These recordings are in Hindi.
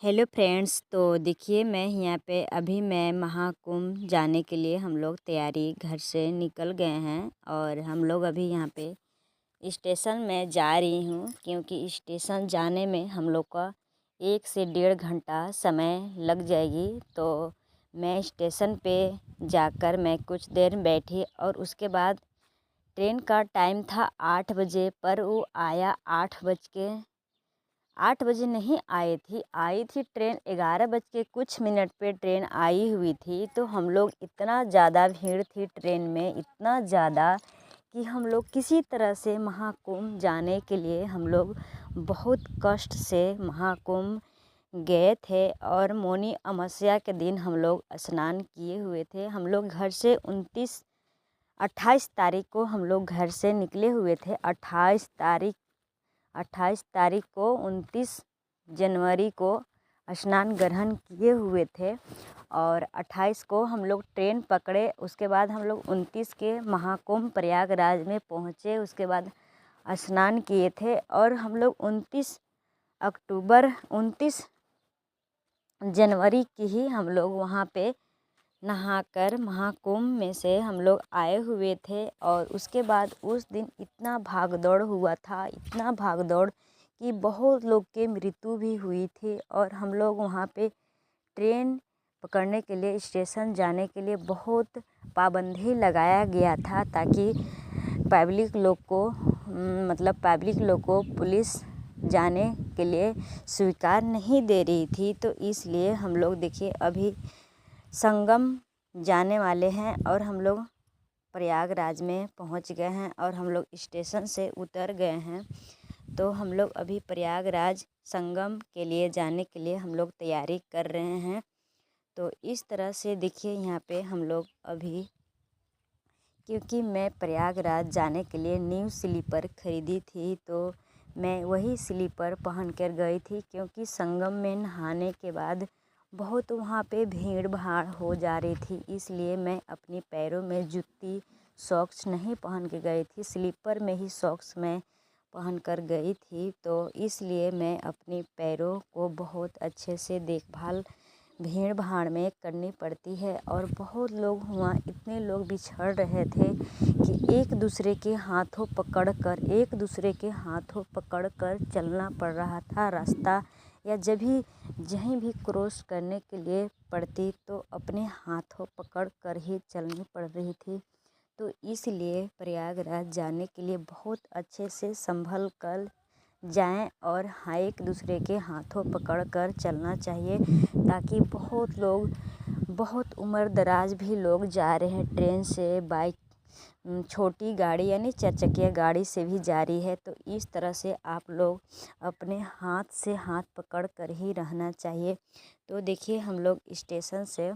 Hello friends. तो देखिए मैं यहाँ पे अभी मैं महाकुंभ जाने के लिए हम लोग तैयारी घर से निकल गए हैं और हम लोग अभी यहाँ पे स्टेशन में जा रही हूँ, क्योंकि स्टेशन जाने में हम लोग का 1 से 1.5 घंटा समय लग जाएगी। तो मैं स्टेशन पे जाकर मैं कुछ देर बैठी और उसके बाद ट्रेन का टाइम था 8 बजे, पर वो आया 8 बजे नहीं आई थी ट्रेन 11 बज के कुछ मिनट पे ट्रेन आई हुई थी। तो हम लोग इतना ज़्यादा भीड़ थी ट्रेन में, इतना ज़्यादा कि हम लोग किसी तरह से महाकुंभ जाने के लिए हम लोग बहुत कष्ट से महाकुंभ गए थे। और मौनी अमावस्या के दिन हम लोग स्नान किए हुए थे। हम लोग घर से 28 तारीख को हम लोग घर से निकले हुए थे। 28 तारीख को 29 जनवरी को स्नान ग्रहण किए हुए थे और 28 को हम लोग ट्रेन पकड़े। उसके बाद हम लोग 29 के महाकुंभ प्रयागराज में पहुँचे। उसके बाद स्नान किए थे और हम लोग 29 जनवरी की ही हम लोग वहाँ पे नहाकर महाकुंभ में से हम लोग आए हुए थे। और उसके बाद उस दिन इतना भाग दौड़ हुआ था, इतना भाग दौड़ कि बहुत लोग के मृत्यु भी हुई थी। और हम लोग वहाँ पे ट्रेन पकड़ने के लिए स्टेशन जाने के लिए बहुत पाबंदी लगाया गया था, ताकि पब्लिक लोग को पुलिस जाने के लिए स्वीकार नहीं दे रही थी। तो इसलिए हम लोग देखिए अभी संगम जाने वाले हैं और हम लोग प्रयागराज में पहुंच गए हैं और हम लोग स्टेशन से उतर गए हैं। तो हम लोग अभी प्रयागराज संगम के लिए जाने के लिए हम लोग तैयारी कर रहे हैं। तो इस तरह से देखिए यहाँ पे हम लोग अभी, क्योंकि मैं प्रयागराज जाने के लिए न्यू स्लीपर ख़रीदी थी, तो मैं वही स्लीपर पहन कर गई थी, क्योंकि संगम में नहाने के बाद बहुत वहाँ पे भीड़ भाड़ हो जा रही थी। इसलिए मैं अपने पैरों में जूती सॉक्स नहीं पहन के गई थी, स्लीपर में ही सॉक्स मैं पहन कर गई थी। तो इसलिए मैं अपने पैरों को बहुत अच्छे से देखभाल भीड़ भाड़ में करनी पड़ती है। और बहुत लोग हुआ, इतने लोग बिछड़ रहे थे कि एक दूसरे के हाथों पकड़ कर चलना पड़ रहा था रास्ता, या जहीं भी क्रॉस करने के लिए पड़ती तो अपने हाथों पकड़ कर ही चलनी पड़ रही थी। तो इसलिए प्रयागराज जाने के लिए बहुत अच्छे से संभल कर जाएं और एक दूसरे के हाथों पकड़ कर चलना चाहिए, ताकि बहुत उम्र दराज भी लोग जा रहे हैं ट्रेन से, बाइक, छोटी गाड़ी यानी 4 चक्किया गाड़ी से भी जा रही है। तो इस तरह से आप लोग अपने हाथ से हाथ पकड़ कर ही रहना चाहिए। तो देखिए हम लोग स्टेशन से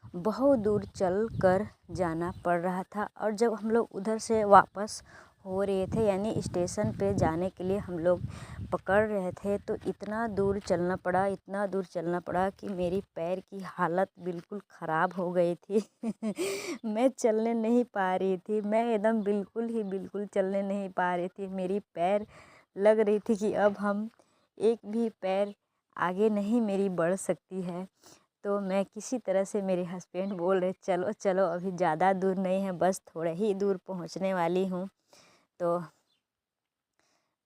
बहुत दूर चल कर जाना पड़ रहा था। और जब हम लोग उधर से वापस हो रहे थे, यानी स्टेशन पे जाने के लिए हम लोग पकड़ रहे थे, तो इतना दूर चलना पड़ा कि मेरी पैर की हालत बिल्कुल ख़राब हो गई थी। मैं चलने नहीं पा रही थी, मैं एकदम बिल्कुल चलने नहीं पा रही थी। मेरी पैर लग रही थी कि अब हम एक भी पैर आगे नहीं मेरी बढ़ सकती है। तो मैं किसी तरह से, मेरे हस्बैंड बोल रहे चलो चलो अभी ज़्यादा दूर नहीं है, बस थोड़ा ही दूर पहुंचने वाली हूँ। तो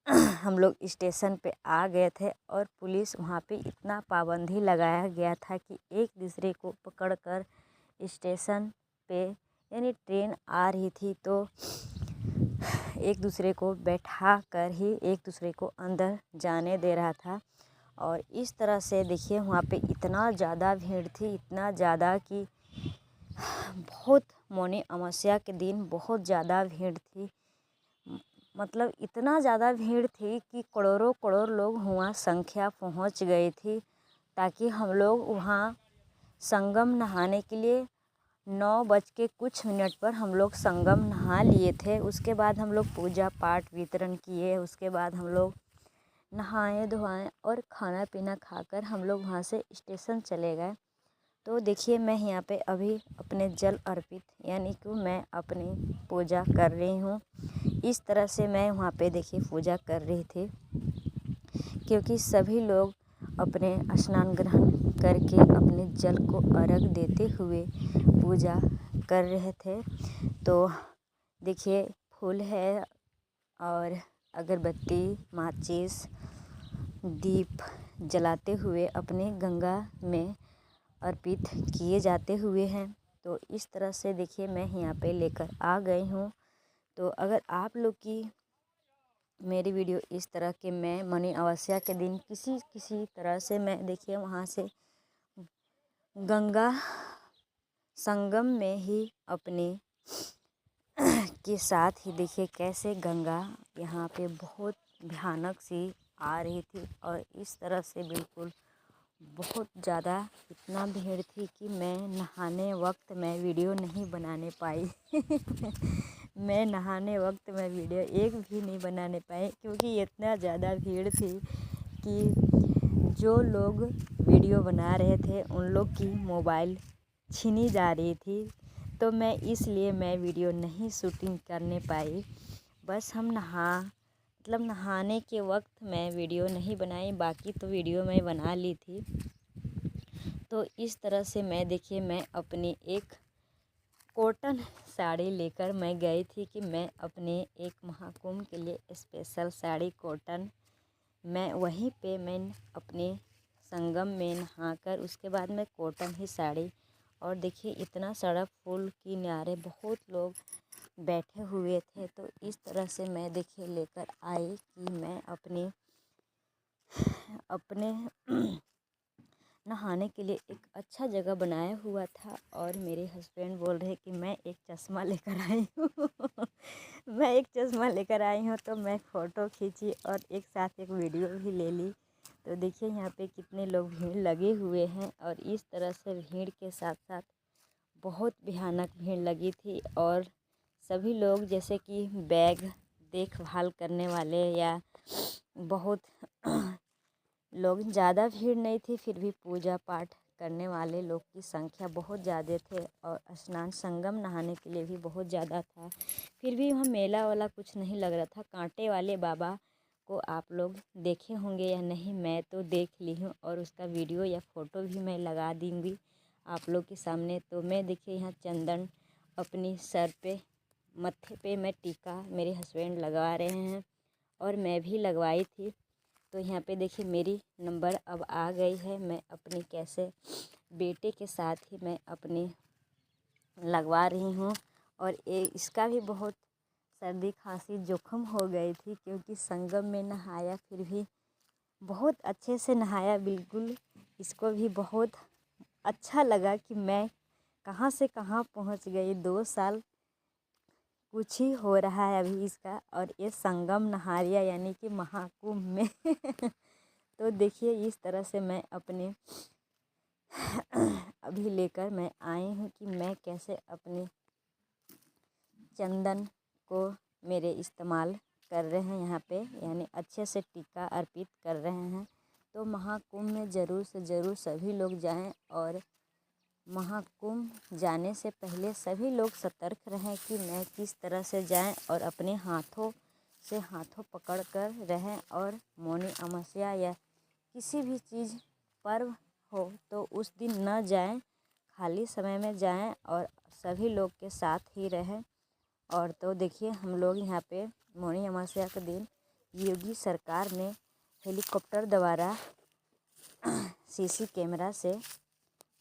हम लोग स्टेशन पे आ गए थे और पुलिस वहाँ पे इतना पाबंदी लगाया गया था कि एक दूसरे को पकड़कर स्टेशन पे, यानी ट्रेन आ रही थी तो एक दूसरे को बैठा कर ही एक दूसरे को अंदर जाने दे रहा था। और इस तरह से देखिए वहाँ पे इतना ज़्यादा भीड़ थी, इतना ज़्यादा कि बहुत, मौनी अमावस्या के दिन बहुत ज़्यादा भीड़ थी। मतलब इतना ज़्यादा भीड़ थी कि करोड़ों लोग वहाँ संख्या पहुँच गई थी, ताकि हम लोग वहाँ संगम नहाने के लिए 9 बज के कुछ मिनट पर हम लोग संगम नहा लिए थे। उसके बाद हम लोग पूजा पाठ वितरण किए, उसके बाद हम लोग नहाए धोआए और खाना पीना खाकर हम लोग वहाँ से स्टेशन चले गए। तो देखिए मैं यहाँ पे अभी अपने जल अर्पित, यानी कि मैं अपनी पूजा कर रही हूँ। इस तरह से मैं वहाँ पे देखिए पूजा कर रही थी, क्योंकि सभी लोग अपने स्नान ग्रहण करके अपने जल को अर्घ देते हुए पूजा कर रहे थे। तो देखिए फूल है और अगरबत्ती, माचिस, दीप जलाते हुए अपने गंगा में अर्पित किए जाते हुए हैं। तो इस तरह से देखिए मैं यहाँ पे लेकर आ गई हूँ। तो अगर आप लोग की मेरी वीडियो इस तरह के मैं मौनी अमावस्या के दिन किसी तरह से मैं देखिए वहाँ से गंगा संगम में ही अपने के साथ ही देखिए कैसे गंगा यहाँ पे बहुत भयानक सी आ रही थी और इस तरह से बिल्कुल बहुत ज़्यादा इतना भीड़ थी कि मैं नहाने वक्त मैं वीडियो नहीं बनाने पाई मैं नहाने वक्त मैं वीडियो एक भी नहीं बनाने पाई क्योंकि इतना ज़्यादा भीड़ थी कि जो लोग वीडियो बना रहे थे उन लोग की मोबाइल छीनी जा रही थी। तो मैं इसलिए मैं वीडियो नहीं शूटिंग करने पाई। बस हम नहाने के वक्त मैं वीडियो नहीं बनाई, बाकी तो वीडियो मैं बना ली थी। तो इस तरह से मैं देखिए मैं अपनी एक कॉटन साड़ी लेकर मैं गई थी कि मैं अपने एक महाकुंभ के लिए स्पेशल साड़ी कॉटन मैं वहीं पे मैं अपने संगम में नहाकर उसके बाद मैं कॉटन ही साड़ी और देखिए इतना सारा फूल किनारे बहुत लोग बैठे हुए थे। तो इस तरह से मैं देखिए लेकर आई कि मैं अपने नहाने के लिए एक अच्छा जगह बनाया हुआ था और मेरे हस्बैंड बोल रहे कि मैं एक चश्मा लेकर आई हूँ मैं एक चश्मा लेकर आई हूँ। तो मैं फ़ोटो खींची और एक साथ एक वीडियो भी ले ली। तो देखिए यहाँ पे कितने लोग भीड़ लगे हुए हैं और इस तरह से भीड़ के साथ साथ बहुत भयानक भीड़ लगी थी और सभी लोग जैसे कि बैग देखभाल करने वाले या बहुत लोग ज़्यादा भीड़ नहीं थी, फिर भी पूजा पाठ करने वाले लोग की संख्या बहुत ज़्यादा थे और स्नान संगम नहाने के लिए भी बहुत ज़्यादा था। फिर भी वहाँ मेला वाला कुछ नहीं लग रहा था। कांटे वाले बाबा को आप लोग देखे होंगे या नहीं, मैं तो देख ली हूँ और उसका वीडियो या फ़ोटो भी मैं लगा दूँगी आप लोग के सामने। तो मैं देखिए यहाँ चंदन अपनी सर पे मत्थे पे मैं टीका मेरे हस्बैंड लगा रहे हैं और मैं भी लगवाई थी। तो यहाँ पे देखिए मेरी नंबर अब आ गई है। मैं अपनी कैसे बेटे के साथ ही मैं अपनी लगवा रही हूँ और इसका भी बहुत सर्दी खांसी जोखम हो गई थी क्योंकि संगम में नहाया, फिर भी बहुत अच्छे से नहाया। बिल्कुल इसको भी बहुत अच्छा लगा कि मैं कहाँ से कहाँ पहुँच गई। 2 साल कुछ ही हो रहा है अभी इसका और ये संगम नहारिया यानी कि महाकुंभ में तो देखिए इस तरह से मैं अपने अभी लेकर मैं आई हूँ कि मैं कैसे अपने चंदन को मेरे इस्तेमाल कर रहे हैं यहाँ पे, यानी अच्छे से टीका अर्पित कर रहे हैं। तो महाकुंभ में ज़रूर से ज़रूर सभी लोग जाएं और महाकुंभ जाने से पहले सभी लोग सतर्क रहें कि मैं किस तरह से जाएं और अपने हाथों पकड़ कर रहें और मौनी अमावस्या या किसी भी चीज़ पर्व हो तो उस दिन न जाएं, खाली समय में जाएं और सभी लोग के साथ ही रहें। और तो देखिए हम लोग यहाँ पे मौनी अमावस्या के दिन योगी सरकार ने हेलीकॉप्टर द्वारा सीसी कैमरा से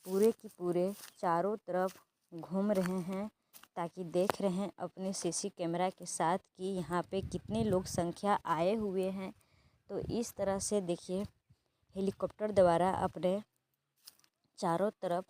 पूरे की पूरे चारों तरफ घूम रहे हैं ताकि देख रहे हैं अपने सीसी कैमरा के साथ कि यहाँ पे कितने लोग संख्या आए हुए हैं। तो इस तरह से देखिए हेलीकॉप्टर द्वारा अपने चारों तरफ